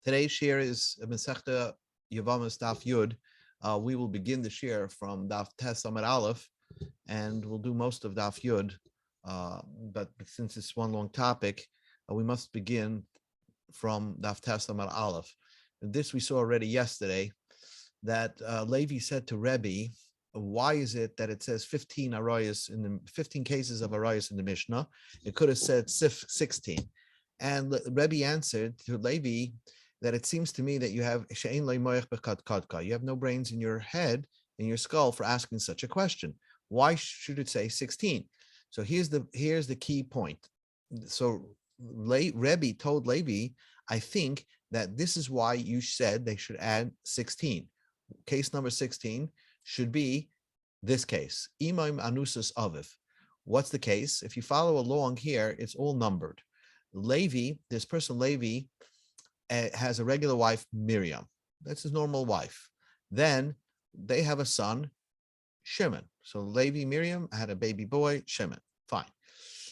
Today's share is Masechta Yevamos Daf Yud. We will begin the share from Daf Tes Amud Aleph, and we'll do most of Daf Yud. But since it's one long topic, we must begin from Daf Tes Amud Aleph. And this we saw already yesterday, that Levi said to Rebbe, why is it that it says 15 arayos in the 15 cases of arayos in the Mishnah? It could have said 16. And Rebbe answered to Levi that it seems to me that you have no brains in your head, in your skull, for asking such a question. Why should it say 16? So here's the key point. So Rebbe told Levi, I think that this is why you said they should add 16. Case number 16 should be this case. Imam Anusas Aviv. What's the case? If you follow along here, it's all numbered. Levi, this person Levi, has a regular wife, Miriam. That's his normal wife. Then they have a son, Shimon. So Levi, Miriam had a baby boy, Shimon. Fine.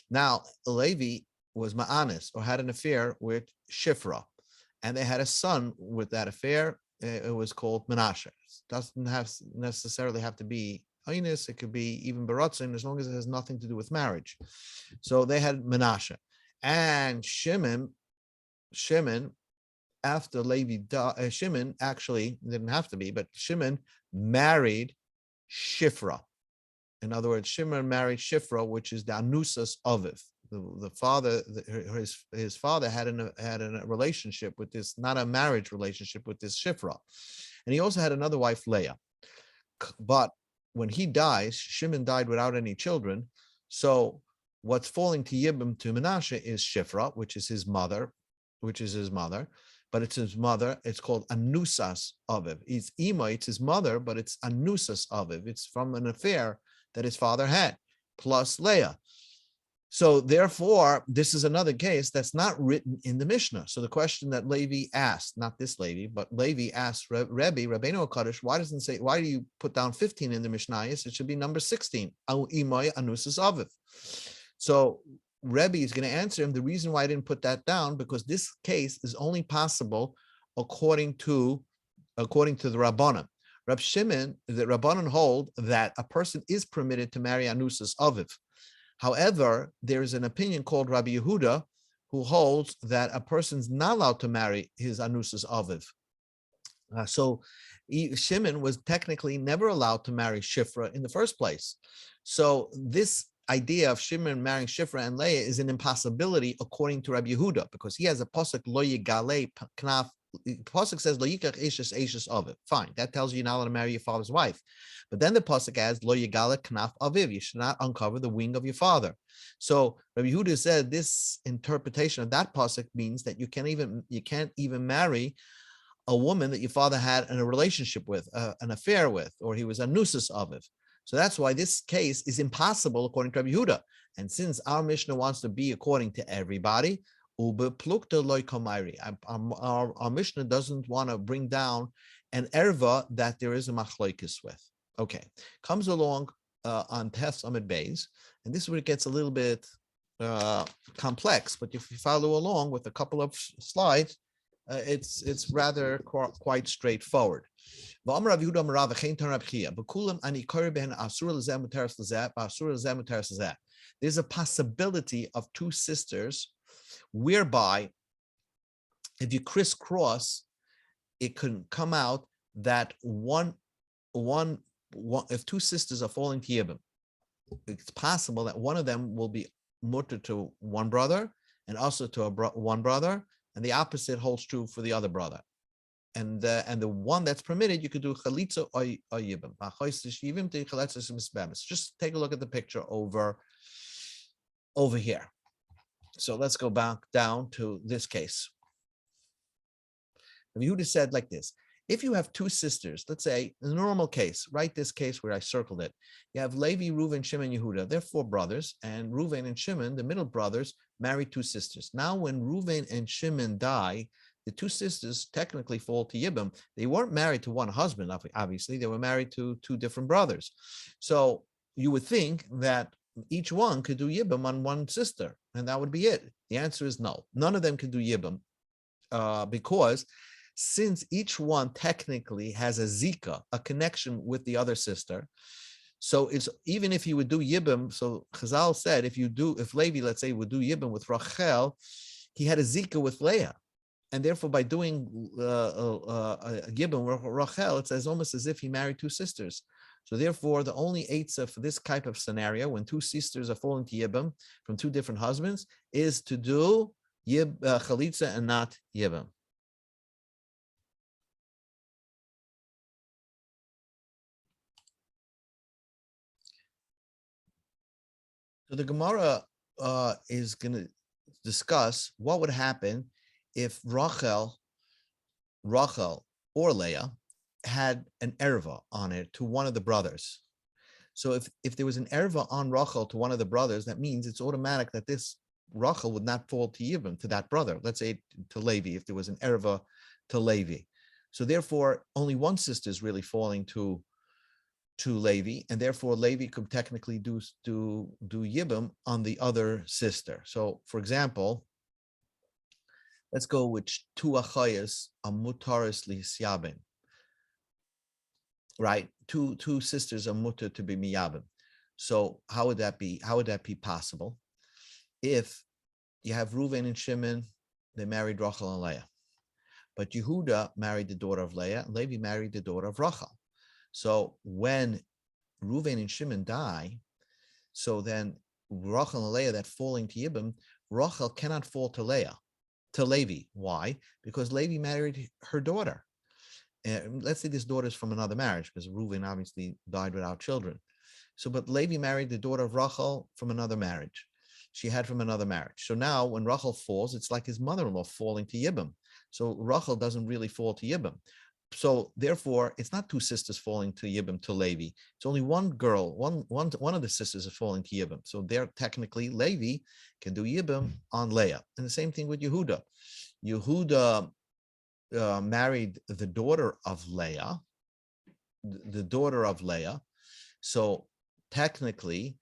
Now, Levi was ma'anis, or had an affair with Shifra, and they had a son with that affair. It was called Menashe. It doesn't necessarily have to be Ainis. It could be even Baratzin, as long as it has nothing to do with marriage. So they had Menashe. And Shimon, after Levi died, Shimon actually didn't have to be, but Shimon married Shifra. In other words, Shimon married Shifra, which is the Anusas Aviv. The father, his father had a relationship with this, not a marriage relationship with this Shifra, and he also had another wife, Leah. But when he dies, Shimon died without any children. So what's falling to Yibam, to Menashe, is Shifra, which is his mother, but it's his mother. It's called Anusas Aviv. It's Ima, it's his mother, but it's Anusas Aviv. It's from an affair that his father had, plus Leah. So therefore, this is another case that's not written in the Mishnah. So the question that Levi asked, not this Levi, but Levi asked Rabbeinu HaKadosh, why do you put down 15 in the Mishnah? It should be number 16. Imay Anusas Aviv. So Rebbe is going to answer him, the reason why I didn't put that down, because this case is only possible according to the Rabbanan. Rab Shimon, the Rabbanan hold that a person is permitted to marry Anusas Aviv. However, there is an opinion called Rabbi Yehuda, who holds that a person's not allowed to marry his Anusas Aviv. So Shimon was technically never allowed to marry Shifra in the first place. So this idea of Shimon marrying Shifra and Leah is an impossibility according to Rabbi Yehuda, because he has a pasuk lo yigale knaf. Pasuk says lo yikach eshes aviv. Fine, that tells you you're not allowed to marry your father's wife. But then the pasuk adds lo yigale knaf aviv. You should not uncover the wing of your father. So Rabbi Yehuda said this interpretation of that pasuk means that you can't even marry a woman that your father had in a relationship with, an affair with, or he was a nusas aviv. So that's why this case is impossible according to Rabbi Yehuda. And since our Mishnah wants to be according to everybody, our Mishnah doesn't want to bring down an erva that there is a machlokes with. Okay, comes along on Tes Amud Beis, and this is where it gets a little bit complex. But if you follow along with a couple of slides, it's rather quite straightforward. There's a possibility of two sisters whereby if you crisscross, it can come out that one if two sisters are falling to Yibam, it's possible that one of them will be mutter to one brother and also to one brother, and the opposite holds true for the other brother. And the one that's permitted, you could do chalitza or yibam. Just take a look at the picture over here. So let's go back down to this case. Yehuda said like this: if you have two sisters, let's say in a normal case, write this case where I circled it. You have Levi, Reuven, Shimon, Yehuda. They're four brothers, and Reuven and Shimon, the middle brothers, married two sisters. Now, when Reuven and Shimon die, the two sisters technically fall to Yibam. They weren't married to one husband, obviously. They were married to two different brothers. So you would think that each one could do Yibam on one sister, and that would be it. The answer is no. None of them can do Yibam because since each one technically has a zika, a connection with the other sister, so it's even if you would do yibum. So Chazal said, if Levi, let's say, would do yibum with Rachel, he had a zika with Leah, and therefore by doing a yibum with Rachel, it's almost as if he married two sisters. So therefore, the only eitzah for this type of scenario, when two sisters are falling to yibum from two different husbands, is to do chalitza and not yibum. So the Gemara is going to discuss what would happen if Rachel or Leah had an erva on it to one of the brothers. So if there was an erva on Rachel to one of the brothers, that means it's automatic that this Rachel would not fall to Yibam, to that brother. Let's say to Levi, if there was an erva to Levi. So therefore, only one sister is really falling to Levi, and therefore Levi could technically do Yibam on the other sister. So, for example, let's go with two achayas amutaris lisyabin. Right, two sisters are mutter to be miyabim. So how would that be? How would that be possible? If you have Reuven and Shimon, they married Rachel and Leah, but Yehuda married the daughter of Leah, and Levi married the daughter of Rachel. So when Reuven and Shimon die, so then Rachel and Leah that falling to Yibam, Rachel cannot fall to Levi. Why? Because Levi married her daughter. Let's say this daughter is from another marriage, because Reuven obviously died without children. So, but Levi married the daughter of Rachel from another marriage. She had from another marriage. So now when Rachel falls, it's like his mother-in-law falling to Yibam. So Rachel doesn't really fall to Yibam. So therefore, it's not two sisters falling to Yibam to Levi. It's only one girl, one of the sisters is falling to Yibam. So there, technically, Levi can do Yibam on Leah. And the same thing with Yehuda. Yehuda married the daughter of Leah, So technically,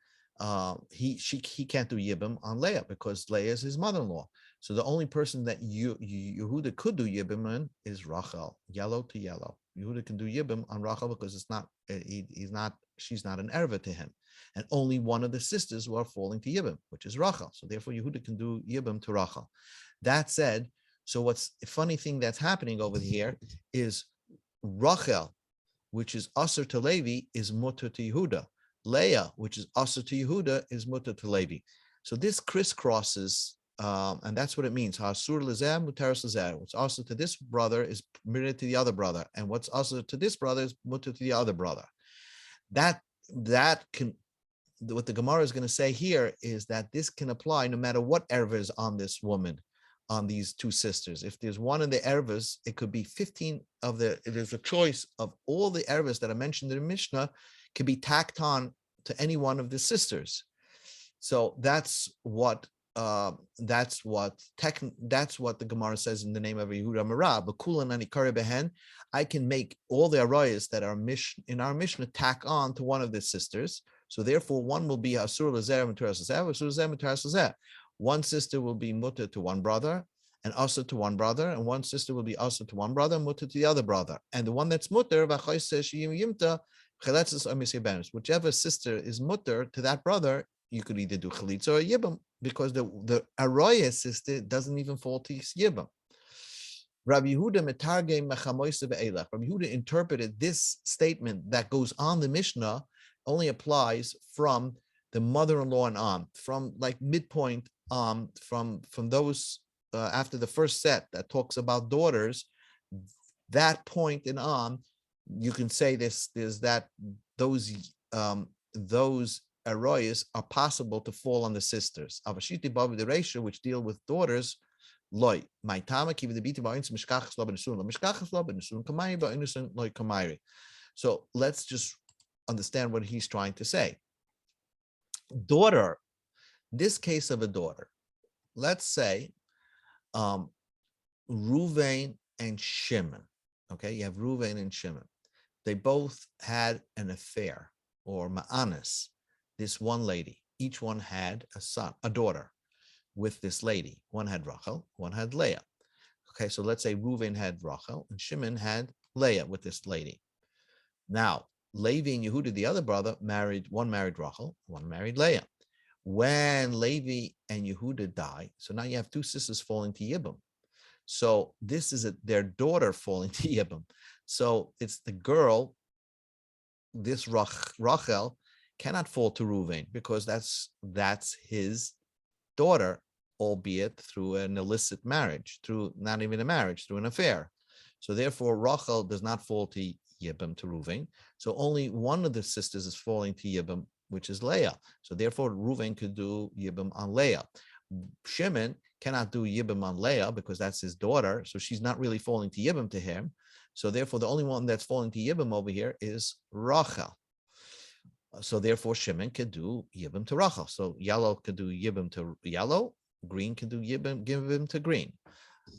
he can't do Yibam on Leah because Leah is his mother-in-law. So the only person that Yehuda could do Yibam on is Rachel, yellow to yellow. Yehuda can do Yibam on Rachel because she's not an erva to him. And only one of the sisters who are falling to Yibam, which is Rachel. So therefore Yehuda can do Yibam to Rachel. That said, so what's the funny thing that's happening over here is Rachel, which is Asr to Levi, is mutter to Yehuda. Leah, which is Asr to Yehuda, is mutter to Levi. So this crisscrosses, and that's what it means. Asur lezer, muteris lezer. What's Asr to this brother is permitted to the other brother, and what's Asr to this brother is mutter to the other brother. That can, what the Gemara is going to say here is that this can apply no matter what erva is on this woman, on these two sisters. If there's one in the ervas, it could be 15 of there's a choice of all the ervas that are mentioned in the Mishnah can be tacked on to any one of the sisters. So that's what the Gemara says in the name of Yehuda Marah. B'kulan ani kare behen, I can make all the arayas that are in our Mishnah tack on to one of the sisters. So therefore, one will be asur lezer mutaras lezer, asur lezer mutaras lezer. One sister will be mutter to one brother, and asur to one brother, and one sister will be asur to one brother, and mutter to the other brother. And the one that's mutter, whichever sister is mutter to that brother, you could either do chalitza or yibam, because the araya sister doesn't even fall to yibam. Rabbi Yehuda interpreted this statement that goes on the Mishnah only applies from the mother-in-law and on, from like midpoint, from those after the first set that talks about daughters, that point and on, you can say there's that those arroyas are possible to fall on the sisters. Avashiti Bavli the ratio which deal with daughters, loy. My tama kiv the biti ba'ins mishkachas lo b'nesun lo mishkachas lo b'nesun kamayri ba'nesun loy kamayri. So let's just understand what he's trying to say. Daughter, this case of a daughter, let's say Reuven and Shimon. Okay, you have Reuven and Shimon. They both had an affair or ma'anis. This one lady, each one had a daughter with this lady. One had Rachel, one had Leah. Okay, so let's say Reuven had Rachel and Shimon had Leah with this lady. Now, Levi and Yehuda, the other brother, one married Rachel, one married Leah. When Levi and Yehuda die, so now you have two sisters falling to Yibam. So this is their daughter falling to Yibam. So it's the girl, this Rachel, cannot fall to Reuven because that's his daughter, albeit through an illicit marriage, through not even a marriage, through an affair. So therefore, Rachel does not fall to Yibam, to Reuven. So only one of the sisters is falling to Yibam, which is Leah. So therefore, Reuven could do Yibam on Leah. Shimon cannot do Yibam on Leah because that's his daughter. So she's not really falling to Yibam to him. So therefore, the only one that's falling to Yibam over here is Rachel. So therefore, Shimon could do Yibam to Rachel. So yellow could do Yibam to yellow, green could do Yibam to green.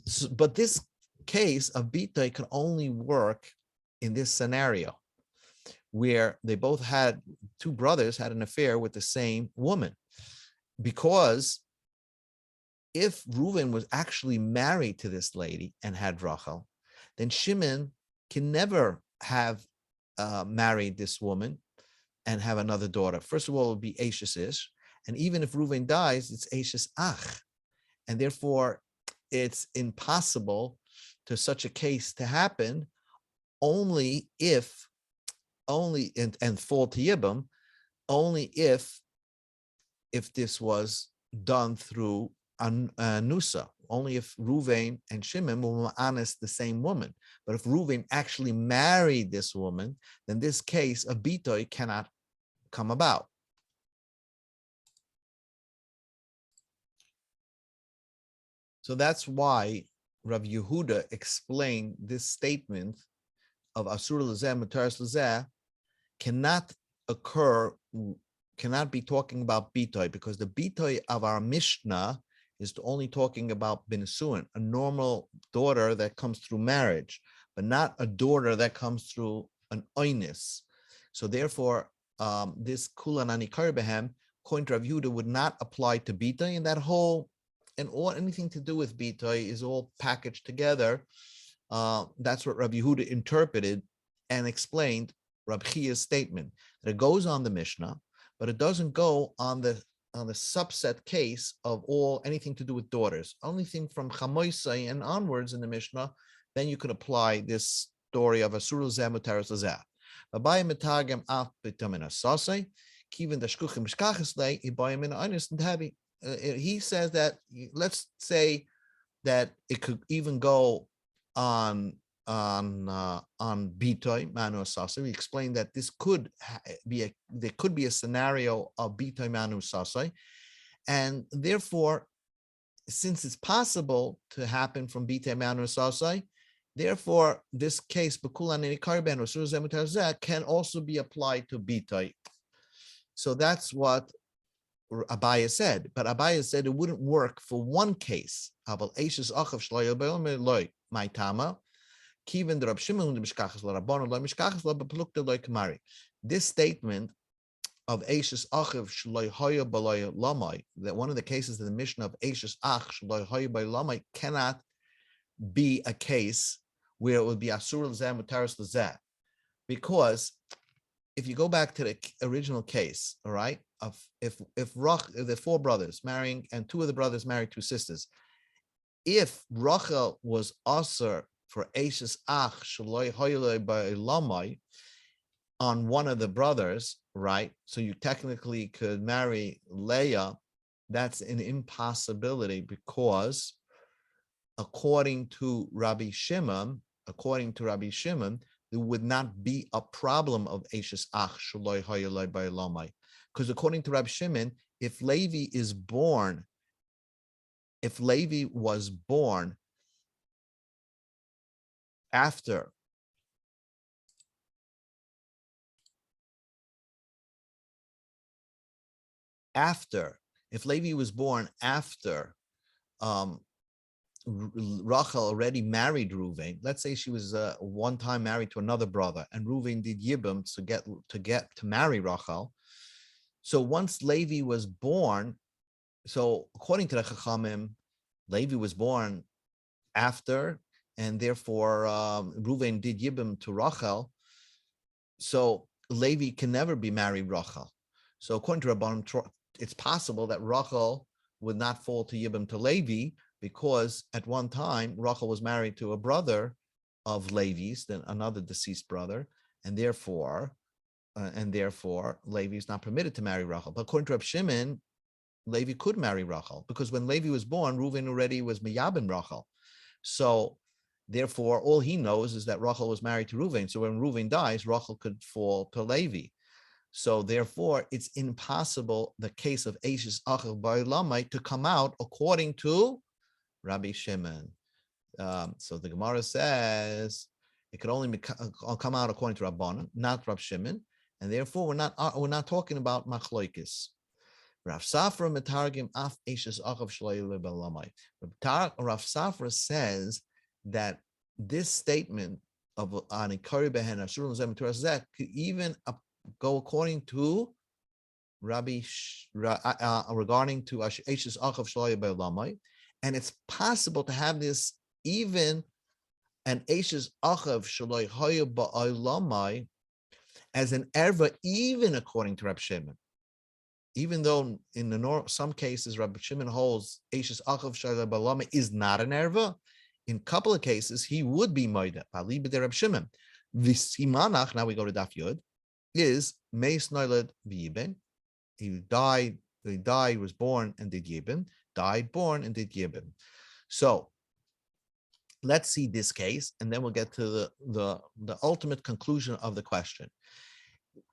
So, but this case of Bita can only work in this scenario where they both had, two brothers had an affair with the same woman. Because if Reuven was actually married to this lady and had Rachel, then Shimon can never have married this woman and have another daughter. First of all, it would be Ashes Ish. And even if Reuven dies, it's Ashes Ach. And therefore, it's impossible to such a case to happen only if, and fall to Yibam, only if this was done through Nusa, only if Reuven and Shimon were honest the same woman. But if Reuven actually married this woman, then this case of Bitoy cannot come about. So that's why Rav Yehuda explained this statement of Asur L'zeh, Mutaris L'zeh cannot occur, cannot be talking about Bitoy, because the Bitoy of our Mishnah is only talking about Binsuin, a normal daughter that comes through marriage, but not a daughter that comes through an oinis. So therefore, this Kulan Anikar Behem, according to Rav Yehuda, would not apply to Bitoy, and that whole, and all anything to do with Bitoy is all packaged together. That's what Rav Yehuda interpreted and explained Rav Chia's statement, that it goes on the Mishnah, but it doesn't go on the subset case of anything to do with daughters. Only thing from Chamoisai and onwards in the Mishnah, then you could apply this story of Asur L'zeh Mutaris L'zeh. Abayim Metagem Af B'Tamin Asasai, Kivin Dashkuchim Shkachisle, Ibayim in Honest and Heavy. He says that, let's say that it could even go on Bitoy Manu Asasai. We explained that this could there could be a scenario of Bitoy Manu Asasai, and therefore, since it's possible to happen from Bitoy Manu Asasai, therefore this case can also be applied to Bitoy. So that's what Abaya said, but Abaya said it wouldn't work for one case. My tama. This statement of Ashes Achiv Shloi Hoya Baloi Lamai, that one of the cases in the Mishnah of Ashes Ach Shloi Hoya Baloi Lamai cannot be a case where it would be Asur L'zeh Mutaris L'zeh, because if you go back to the original case, all right, of if the four brothers marrying and two of the brothers married two sisters, if Rachel was asur for Ashes Ach Shaloi Hoyloi by Lamai on one of the brothers, right? So you technically could marry Leah. That's an impossibility because according to Rabbi Shimon, there would not be a problem of Ashes Ach Shaloi Hoyloi by Lamai. Because according to Rabbi Shimon, if Levi was born after Rachel already married Reuven, let's say she was one time married to another brother, and Reuven did Yibam to marry Rachel. So once Levi was born, so according to the Chachamim, Levi was born after, and therefore Reuven did Yibam to Rachel. So Levi can never be married Rachel. So according to Rabbanim, it's possible that Rachel would not fall to Yibam to Levi, because at one time Rachel was married to a brother of Levi's, then another deceased brother, and therefore Levi is not permitted to marry Rachel. But according to Reb Shimon, Levi could marry Rachel, because when Levi was born, Reuven already was Miyabin Rachel. So therefore, all he knows is that Rachel was married to Reuven. So when Reuven dies, Rachel could fall to Levi. So therefore, it's impossible, the case of Eishes Achel Ba'olamai, to come out according to Rabbi Shimon. So the Gemara says it could only come out according to Rabbanan, not Rab Shimon, and therefore we're not talking about Machloikis. Rav Safra metargim af Eishes Achav Shloile Ba'olamai. Rav Safra says that this statement of Anikari Behen Ashurim Zem Turazek could even go according to Rabbi regarding to Eishes Achav Shloile Ba'olamai, and it's possible to have this even an Eishes Achav Shloile Ba'olamai as an erva, even according to Rab Shimon. Even though in some cases Rabbi Shimon holds Eishes Achav Shloile Ba'olamai is not an erva, in a couple of cases he would be moida. Ali b'der Rabbi Shimon. V'simanach, now we go to Daf Yud, is Meis Noiled V'Yibin. He died, was born and did Yibin, died, born and did Yibin. So let's see this case, and then we'll get to the ultimate conclusion of the question.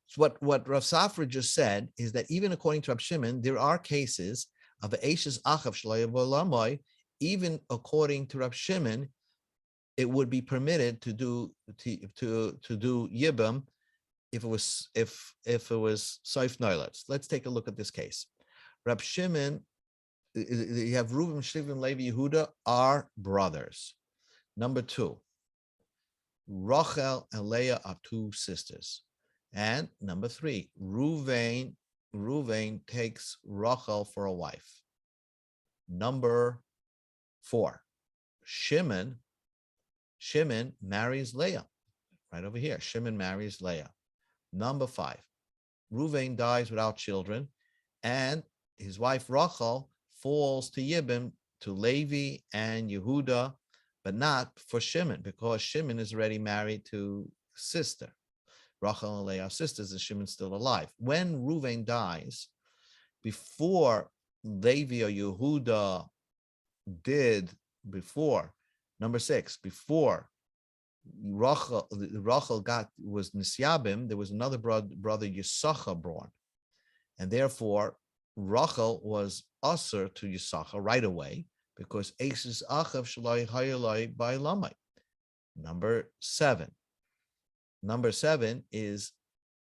So what Rav Safra just said is that even according to Rab Shimon, there are cases of the Eishes Achav Shloile Ba'olamai. Even according to Rab Shimon, it would be permitted to do Yibam if it was Saif Noilets. Let's take a look at this case. Rab Shimon, you have Reuven, Shimon, Levi, Yehuda are brothers. Number two, Rachel and Leah are two sisters. And number three, Reuven takes Rachel for a wife. Number four, Shimon marries Leah. Right over here, Shimon marries Leah. Number five, Reuven dies without children, and his wife Rachel falls to Yibim, to Levi and Yehuda, but not for Shimon, because Shimon is already married to sister. Rachel and Leah are sisters, and Shimon's still alive. When Reuven dies, before Levi or Yehuda number six, before Rachel was Nisyabim, there was another brother Yisachar born, and therefore Rachel was usher to Yisachar right away, because Eishes Achav Shloile Ba'olamai. Number seven is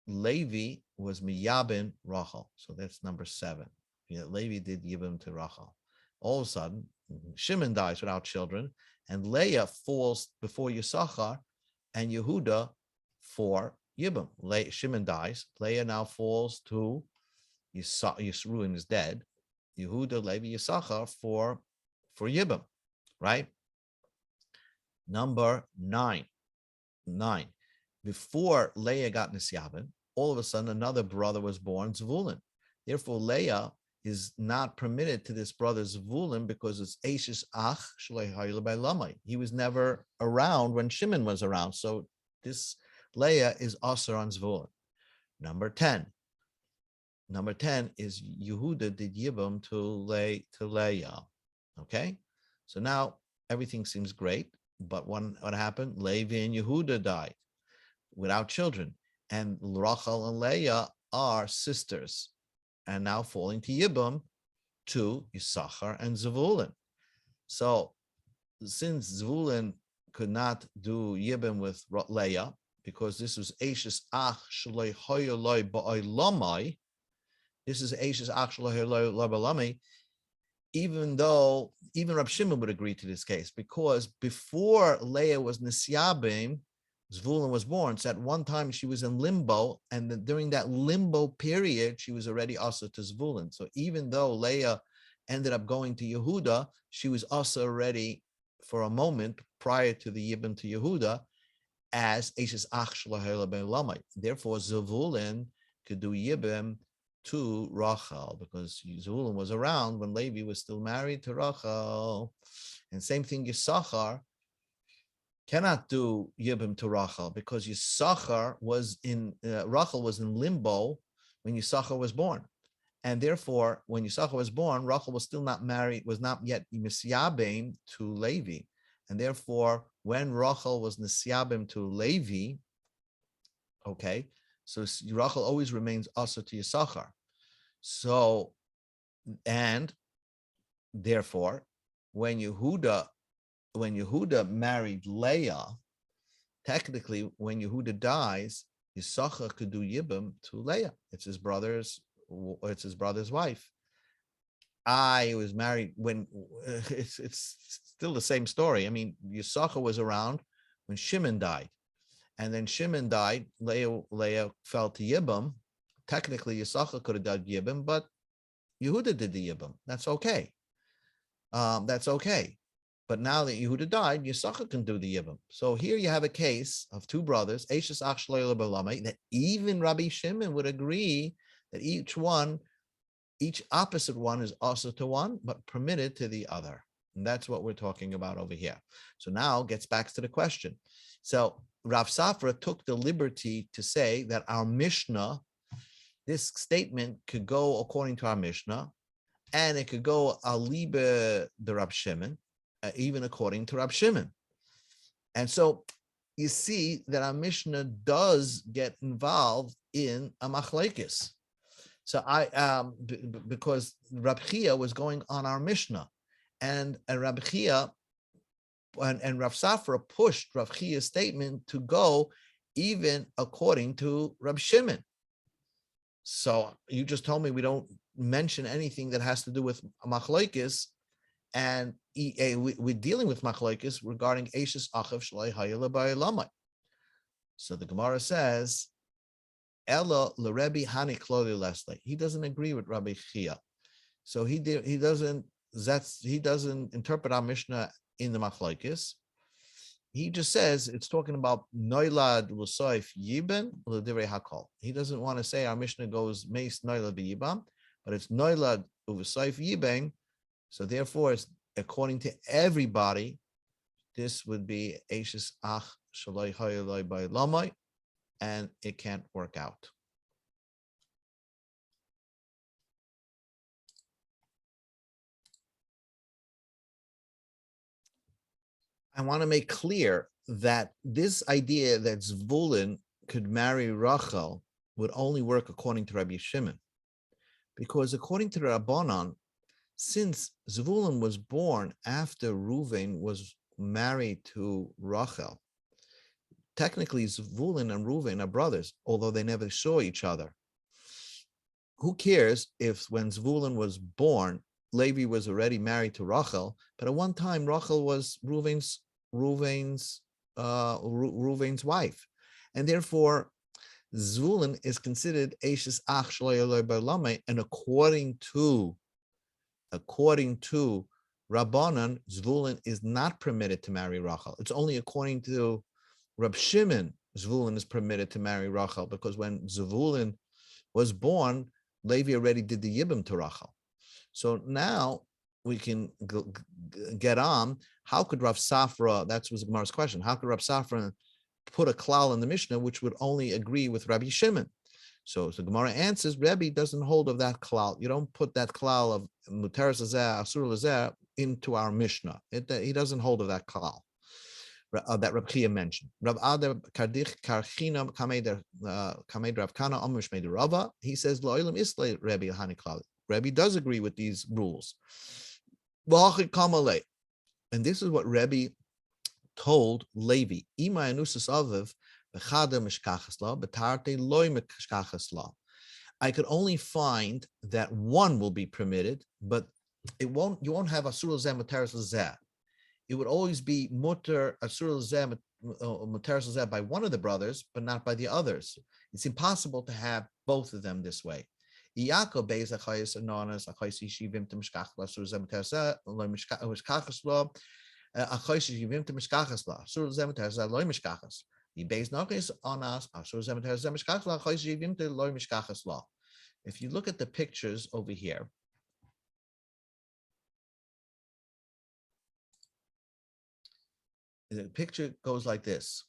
Levi was Miyabin Rachel, so that's number seven. Levi did Yibim to Rachel. All of a sudden, Shimon dies without children, and Leah falls before Yisachar, and Yehuda for Yibam. Shimon dies. Leah now falls to Yisruin is dead. Yehuda, Levi, Yisachar for Yibam, right? Number nine. Before Leah got Nisyabin, all of a sudden another brother was born, Zvulun. Therefore, Leah is not permitted to this brother Zvulun, because it's Eishes Ach Shloile Ba'olamai. He was never around when Shimon was around. So this Leah is Aser on Zvulun. Number 10 is Yehuda did Yibam to Leah. Okay, so now everything seems great, but what happened? Levi and Yehuda died without children, and Rachel and Leah are sisters, and now falling to Yibam to Yisachar and Zvulun. So since Zvulun could not do Yibam with Leah, because this was Eishes Ach Shloile Ba'olamai, this is Eishes Ach Shloile Ba'olamai, even Rab Shimon would agree to this case, because before Leah was Nisyabim, Zvulun was born. So at one time she was in limbo, and during that limbo period, she was already also to Zvulun. So even though Leah ended up going to Yehuda, she was also already for a moment prior to the Yibum to Yehuda as Eishes Ach Shalahela Ben Lamai. Therefore, Zavulun could do Yibum to Rachel because Zavulun was around when Levi was still married to Rachel. And same thing, Yisachar cannot do Yibum to Rachel because Yisachar was in, Rachel was in limbo when Yisachar was born. And therefore, when Yisachar was born, Rachel was still not married, was not yet Misyabim to Levi. And therefore, when Rachel was Nisyabim to Levi, okay, so Rachel always remains also to Yisachar. So, and therefore, when Yehuda married Leah, technically, when Yehuda dies, Yisachar could do Yibum to Leah. It's his brother's wife. I was married when it's still the same story. I mean, Yisachar was around when Shimon died, and then Shimon died. Leah fell to Yibum. Technically, Yisachar could have done Yibum, but Yehuda did the Yibum. That's okay. That's okay. But now that Yehuda died, Yisachar can do the Yibum. So here you have a case of two brothers, Eishes Ach Shloile B'Lamai, that even Rabbi Shimon would agree that each opposite one is also to one, but permitted to the other. And that's what we're talking about over here. So now gets back to the question. So Rav Safra took the liberty to say that our Mishnah, this statement could go according to our Mishnah, and it could go alibe the Rab Shimon, even according to Rab Shimon. And so you see that our Mishnah does get involved in a machlekes. So because Rab Chia was going on our Mishnah, and Rab Chia and Rav Safra pushed Rav Chia's statement to go even according to Rab Shimon. So you just told me we don't mention anything that has to do with machlekes, and we're dealing with machlekes regarding Eishes Achav Shlai Hayela Ba'elamai. So the Gemara says, Ella l'Rebbe Hani Kloli Leslie. He doesn't agree with Rabbi Chia, so he doesn't interpret our Mishnah in the machlekes. He just says it's talking about Noilad L'Soif Yiben L'Divrei Hakol. He doesn't want to say our Mishnah goes Meis Noilad B'Yibam, but it's Noilad U'V'Soif Yiben. So therefore, it's according to everybody, this would be Eishes Ach Shalai Hayelai by Lamai, and it can't work out. I want to make clear that this idea that Zvulun could marry Rachel would only work according to Rabbi Shimon, because according to Rabbanan, since Zvulun was born after Reuven was married to Rachel, technically Zvulun and Reuven are brothers, although they never saw each other. Who cares if when Zvulun was born, Levi was already married to Rachel, but at one time Rachel was Reuven's wife, and therefore Zvulun is considered Eishes Ach Shloi Eloi Ba'Lamai, and according to Rabbanan, Zvulun is not permitted to marry Rachel. It's only according to Rab Shimon, Zvulun is permitted to marry Rachel, because when Zvulun was born, Levi already did the Yibum to Rachel. So now we can get on. How could Rav Safra, that was Gemara's question, how could Rav Safra put a klal in the Mishnah which would only agree with Rabbi Shimon? So Gemara answers, Rebbe doesn't hold of that klal. You don't put that klal of Muteres Lazeh, Asur Lazeh into our Mishnah. He doesn't hold of that klal that Rab Chia mentioned. Rav Adar Kardich Karchina Kamed Rav Kana Amish Made Rava. He says Lo'ilam Isle Rebbe Hani Klal. Rebbe does agree with these rules. And this is what Rebbe told Levi. Ima Anusas Aviv Bechada Mishkachasla Betarte Loi Mishkachasla. I could only find that one will be permitted, but you won't have Asur Lazeh Muteres Lazeh. It would always be mutter asur lazeh muteres lazeh by one of the brothers, but not by the others. It's impossible to have both of them this way. If you look at the pictures over here, the picture goes like this.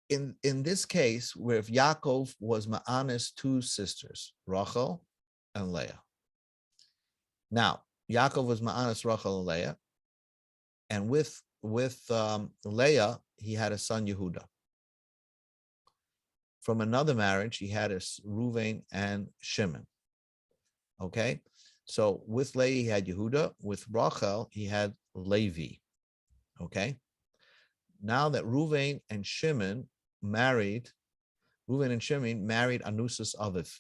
In this case, where if Yaakov was Ma'anis two sisters, Rachel and Leah. Now, Yaakov was Ma'anis Rachel and Leah, and with Leah, he had a son Yehuda. From another marriage, he had a Reuven and Shimon. Okay, so with Leah, he had Yehuda. With Rachel, he had Levi. Okay, now that Reuven and Shimon married Anusas Aviv.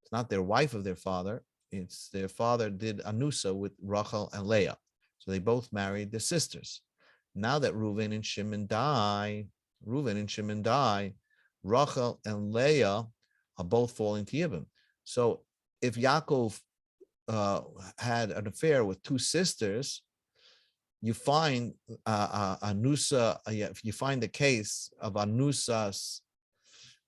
It's not their wife of their father. It's their father did Anusa with Rachel and Leah. So they both married their sisters. Now that Reuven and Shimon die, Rachel and Leah are both falling to Yibam. So if Yaakov had an affair with two sisters, you find Anusa, you find the case of Anusas,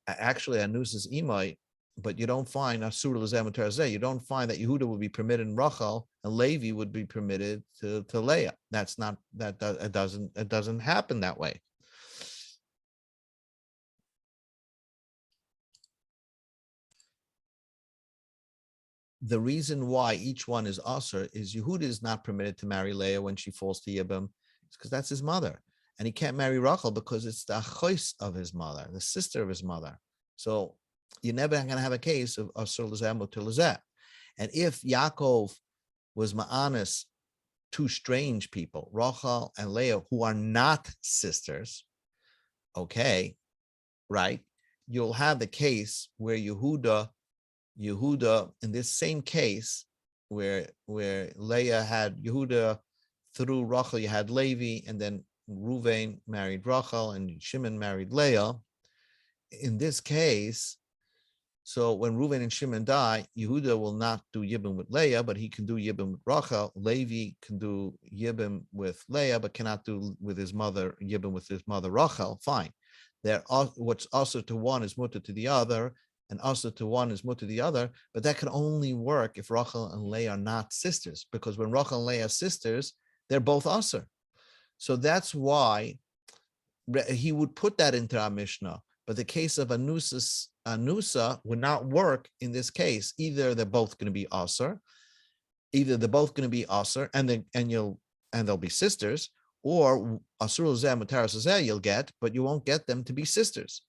actually Anusas Imai, but you don't find Asur L'zeh Mutar Zeh. You don't find that Yehuda would be permitted in Rachel and Levi would be permitted to Leah. That's not, it doesn't happen that way. The reason why each one is Asur is Yehuda is not permitted to marry Leah when she falls to Yibam, because that's his mother. And he can't marry Rachel because it's the chois of his mother, the sister of his mother. So you're never going to have a case of Asur L'zeh Mutar L'zeh. And if Yaakov was Ma'anis, two strange people, Rachel and Leah, who are not sisters, okay, right? You'll have the case where Yehuda, in this same case, where Leah had Yehuda, through Rachel, you had Levi, and then Reuven married Rachel and Shimon married Leah. In this case, so when Reuven and Shimon die, Yehuda will not do Yibam with Leah, but he can do Yibam with Rachel. Levi can do Yibam with Leah, but cannot do with his mother Yibam with his mother Rachel. Fine. What's also to one is mutter to the other, and also to one is mutter to the other, but that can only work if Rachel and Leah are not sisters, because when Rachel and Leah are sisters, they're both asur. So that's why he would put that into our Mishnah. But the case of Anusa would not work in this case. Either they're both going to be asur, and they'll be sisters, or Asur L'zeh Mutar L'zeh you'll get, but you won't get them to be sisters.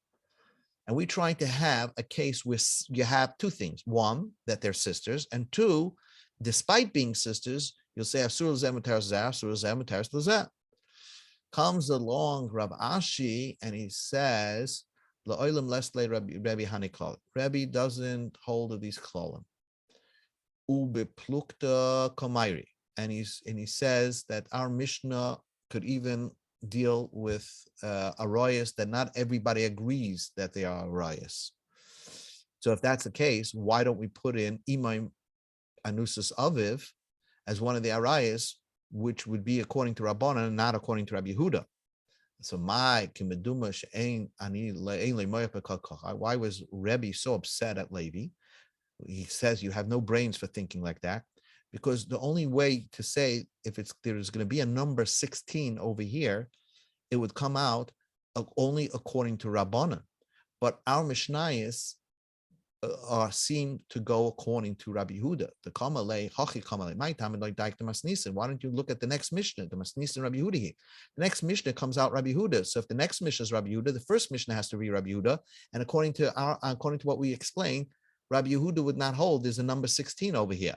And we're trying to have a case where you have two things: one, that they're sisters, and two, despite being sisters, you'll say Asur L'zeh Mutar L'zeh, Asur L'zeh Mutar L'zeh. Comes along Rav Ashi and he says, La'olam lesle Rabbi Hanikol. Rabbi doesn't hold of these klolim. Ube plukta komairi. And he says that our Mishnah could even deal with arayas that not everybody agrees that they are arayas. So if that's the case, why don't we put in Imam Anusas Aviv as one of the arayas, which would be according to Rabbanan and not according to Rabbi Yehuda? So why was Rebbe so upset at Levi? He says you have no brains for thinking like that, because the only way to say if there's going to be a number 16 over here, it would come out only according to Rabbanan. But our Mishnayos seem to go according to Rabbi Yehuda. The Kamalei, Hachi Kamalei, my time and like Daik the Masnisin. Why don't you look at the next Mishnah, the Masnisin Rabbi Yehuda here? The next Mishnah comes out Rabbi Yehuda. So if the next Mishnah is Rabbi Yehuda, the first Mishnah has to be Rabbi Yehuda. And according to what we explained, Rabbi Yehuda would not hold. There's a number 16 over here.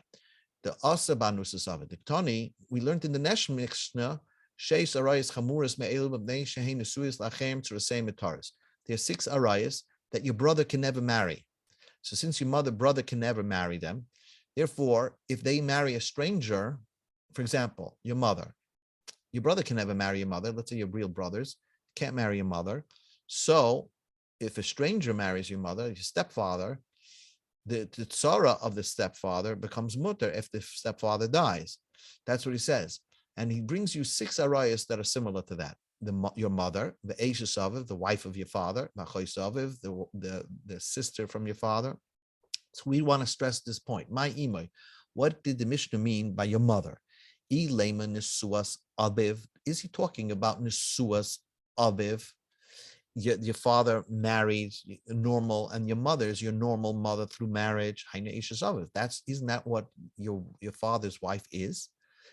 The Asa Banus of it. The Tani, we learned in the next Mishnah, Sheis Arayas Chamuras Me'el B'nei Shehein Nesuis Lachem Tzurasei Mitaris. There are 6 arayas that your brother can never marry. So since your brother can never marry them, therefore, if they marry a stranger, for example, your brother can never marry your mother. Let's say you're real brothers, can't marry your mother. So if a stranger marries your mother, your stepfather, the tzara of the stepfather becomes mutter if the stepfather dies. That's what he says. And he brings you 6 arayas that are similar to that. Your mother, the Eishes Aviv, the wife of your father, Machois Aviv, the sister from your father. So we want to stress this point. My imay, what did the Mishnah mean by your mother? Ilema Nisuas Aviv. Is he talking about Nisuas Aviv? Your father married normal, and your mother is your normal mother through marriage. Isn't that what your father's wife is?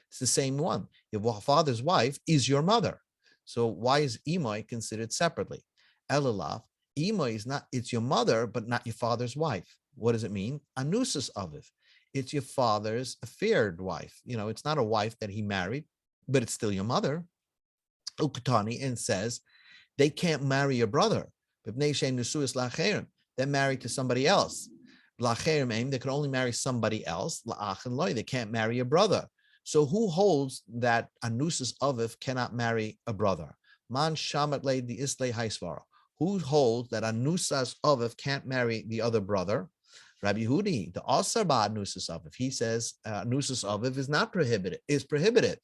It's the same one. Your father's wife is your mother. So why is imay considered separately? Elalav, imay is not, it's your mother, but not your father's wife. What does it mean? Anusas aviv. It's your father's affair wife. It's not a wife that he married, but it's still your mother. Ukutani, and says they can't marry your brother. They're married to somebody else. They can only marry somebody else. They can't marry a brother. So who holds that Anusas Aviv cannot marry a brother? Man shamat le di isle haisvara. Who holds that Anusas Aviv can't marry the other brother? Rabbi Yehudi, the Asar ba Anusas Aviv. He says Anusas Aviv is not prohibited, is prohibited.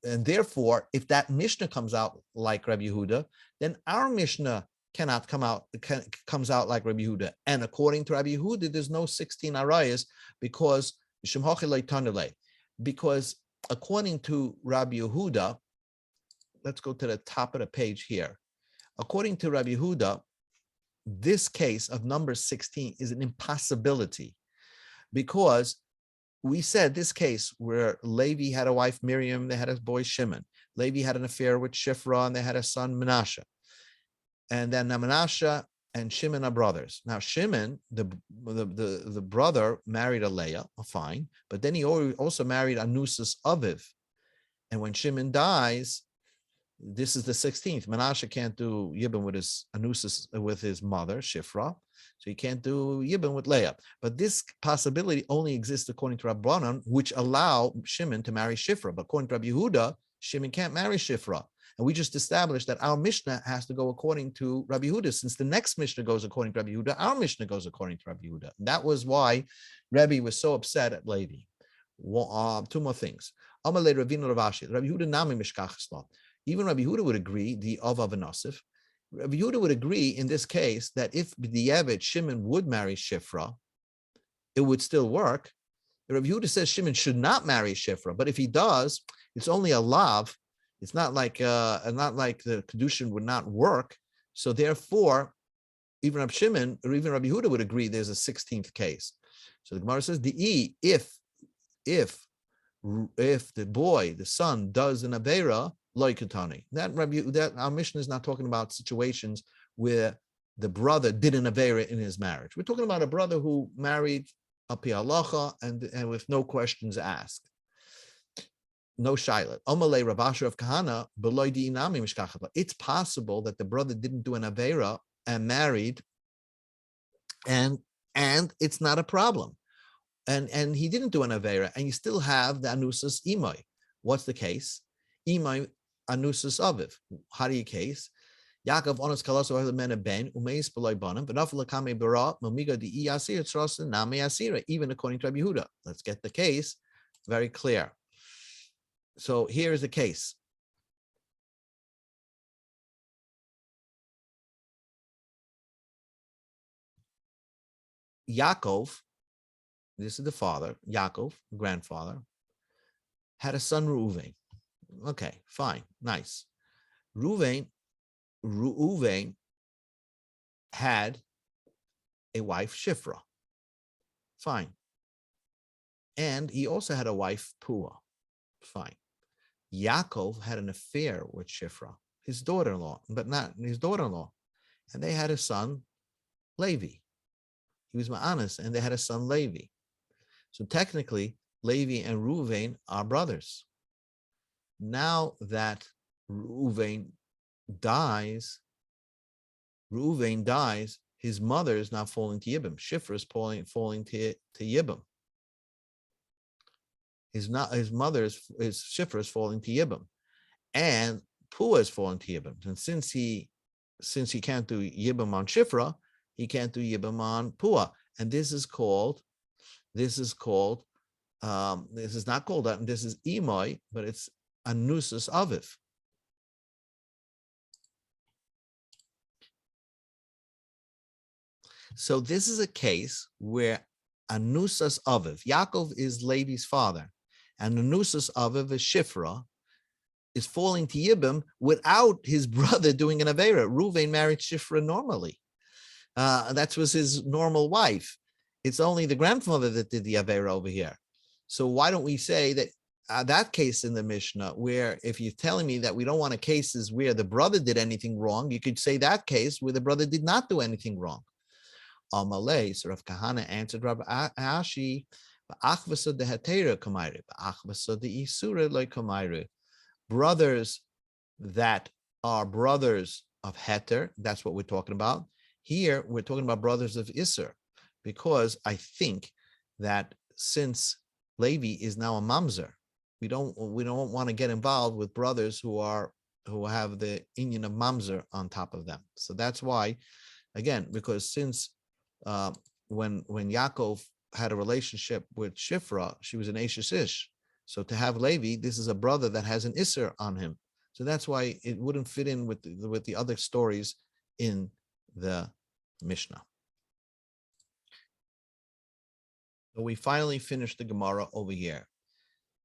And therefore, if that Mishnah comes out like Rabbi Yehuda, then our Mishnah comes out like Rabbi Yehuda. And according to Rabbi Yehuda, there's no 16 arayas because according to Rabbi Yehuda, let's go to the top of the page here. According to Rabbi Yehuda, this case of number 16 is an impossibility because we said this case where Levi had a wife, Miriam, they had a boy, Shimon. Levi had an affair with Shifra, and they had a son, Menashe. And then Menashe and Shimon are brothers. Now, Shimon, the brother, married a Leah, fine, but then he also married Anusas Aviv. And when Shimon dies, this is the 16th. Menashe can't do Yibum with his Anusas, with his mother, Shifra. So he can't do Yibum with Leah. But this possibility only exists according to Rabbanan, which allow Shimon to marry Shifra. But according to Rabbi Yehuda, Shimon can't marry Shifra. And we just established that our Mishnah has to go according to Rabbi Yehuda. Since the next Mishnah goes according to Rabbi Yehuda, our Mishnah goes according to Rabbi Yehuda. That was why Rabbi was so upset at Levi. Two more things. Rabbi Yehuda nami mishkachas. Even Rabbi Yehuda would agree, the Avav and Asif. Rabbi Yehuda would agree in this case that if the B'diavad Shimon would marry Shifra, it would still work. Rabbi Yehuda says Shimon should not marry Shifra, but if he does, it's only a lav. It's not like the kedushin would not work. So therefore, even Rabbi Shimon or even Rabbi Yehuda would agree there's a 16th case. So the Gemara says if the son does an avera loikatani, that our mission is not talking about situations where the brother did an avera in his marriage. We're talking about a brother who married a pi halacha and with no questions asked. No shaylet. Omalei Rabasha of Kahana, beloy di'inami mishkachat. It's possible that the brother didn't do an avera and married, and it's not a problem. And he didn't do an avera, and you still have the anusas imay. What's the case? Imay anusas aviv. How do you case? Yaakov onas kalaso mena ben umeis beloy banim v'nafel lakame bara mamiga di iyasir tzras nami asira. Even according to Rabbi Yehuda, let's get the case very clear. So here is the case. Yaakov, this is the father, Yaakov, grandfather, had a son, Reuven. Okay, fine, nice. Reuven had a wife, Shifra. Fine. And he also had a wife, Pua. Fine. Yaakov had an affair with Shifra, his daughter-in-law, but not his daughter-in-law. And they had a son, Levi. He was Ma'anas, and they had a son, Levi. So technically, Levi and Reuven are brothers. Now that Reuven dies, his mother is now falling to Yibam. Shifra is falling to Yibam. His Shifra is falling to Yibam, and Pua is falling to Yibam. And since he can't do Yibam on Shifra, he can't do Yibam on Pua. And this is not called this is imay, but it's anusas aviv. So this is a case where anusas aviv, Yaakov is Levi's father, and anusas aviv is Shifra, is falling to Yibam without his brother doing an Avera. Reuven married Shifra normally. That was his normal wife. It's only the grandfather that did the Avera over here. So why don't we say that that case in the Mishnah, where if you're telling me that we don't want a cases where the brother did anything wrong, you could say that case where the brother did not do anything wrong. Amalei, so Rav Kahana answered Rabbi Ashi, brothers that are brothers of Heter, that's what we're talking about. Here, we're talking about brothers of Isser, because I think that since Levi is now a mamzer, we don't want to get involved with brothers who have the inyan of mamzer on top of them. So that's why, again, because since when Yaakov had a relationship with Shifra, she was an Ashes Ish. So to have Levi, this is a brother that has an Isser on him. So that's why it wouldn't fit in with the other stories in the Mishnah. So we finally finished the Gemara over here.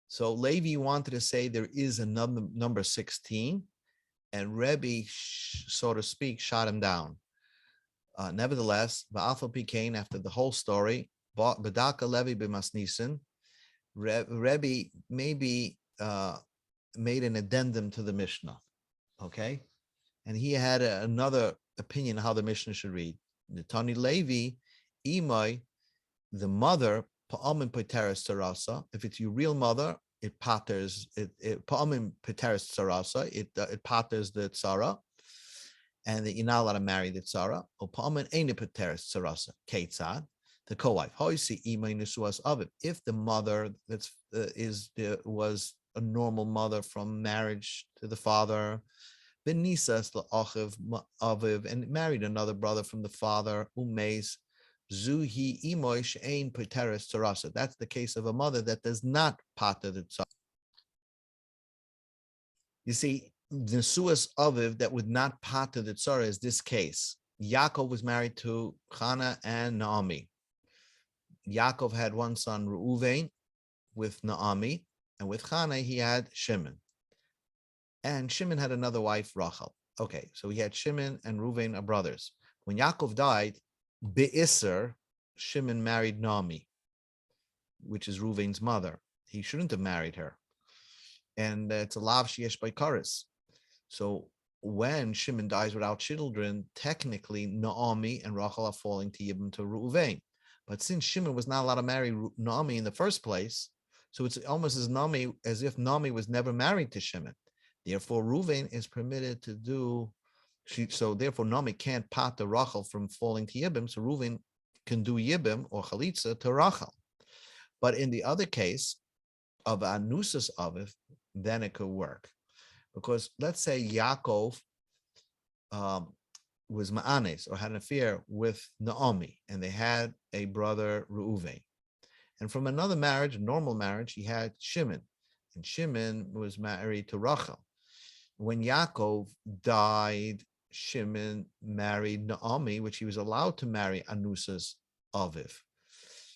So Levi wanted to say there is a number 16, and Rebbe, so to speak, shot him down. Nevertheless, Ba'afal Pikain, after the whole story, Badaka Levi b'masnisin, Rebbe maybe made an addendum to the Mishnah, okay? And he had another opinion how the Mishnah should read. The Tani Levi, Imai, the mother, Pa'amin Pateres Sarasa, if it's your real mother, it patters, Pa'amin Pateres Sarasa, it patters the Tzara, and that you're not allowed to marry the Tzara. Or Pa'amin Eini Pateres Sarasa, Ketzad, the co-wife. If the mother was a normal mother from marriage to the father, Benisas Aviv, and married another brother from the father, Umeis, Zuhi Imoy Shein Pateres Tzarasa. That's the case of a mother that does not pater the Tzara. You see, the Nesuas Aviv that would not pater the Tzara is this case. Yaakov was married to Chana and Naomi. Yaakov had one son, Reuven, with Naomi, and with Chana he had Shimon. And Shimon had another wife, Rachel. Okay, so he had Shimon and Reuven are brothers. When Yaakov died, Be'isser, Shimon married Naomi, which is Reuven's mother. He shouldn't have married her. And it's a lav sheyesh by karis. So when Shimon dies without children, technically Naomi and Rachel are falling to Yibam to Reuven. But since Shimon was not allowed to marry Naomi in the first place, so it's almost as if Naomi was never married to Shimon. Therefore, Reuven is permitted to do. So therefore, Naomi can't pat the Rachel from falling to Yibam. So Reuven can do Yibam or Chalitza to Rachel. But in the other case of Anusas Aviv, then it could work. Because let's say Yaakov was Ma'anes or had an affair with Naomi, and they had a brother Reuven. And from another marriage, a normal marriage, he had Shimon. And Shimon was married to Rachel. When Yaakov died, Shimon married Naomi, which he was allowed to marry Anusas Aviv.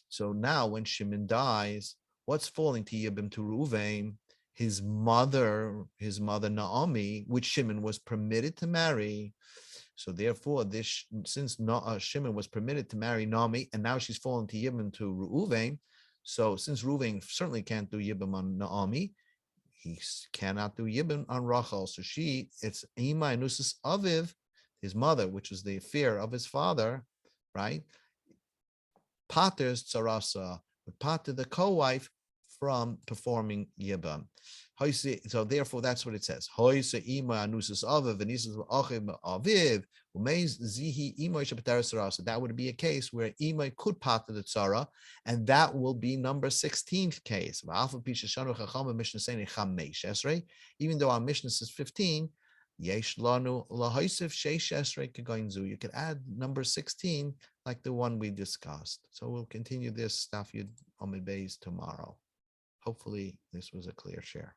So now when Shimon dies, what's falling to Yibam to Reuven? His mother Naomi, which Shimon was permitted to marry. So therefore, since Shimon was permitted to marry Naomi, and now she's fallen to Yibam to Reuven, so since Reuven certainly can't do Yibam on Naomi, he cannot do Yibam on Rachel. So it's Ima Anusas Aviv, his mother, which was the affair of his father, right? Pater's Tzarasa, would pater the co-wife from performing Yibam. So therefore, that's what it says. That would be a case where Ima could pater the tzara, and that will be number 16th case. Even though our Mishnah says 15, you could add number 16 like the one we discussed. So we'll continue this stuff on Amid Beis tomorrow. Hopefully this was a clear share.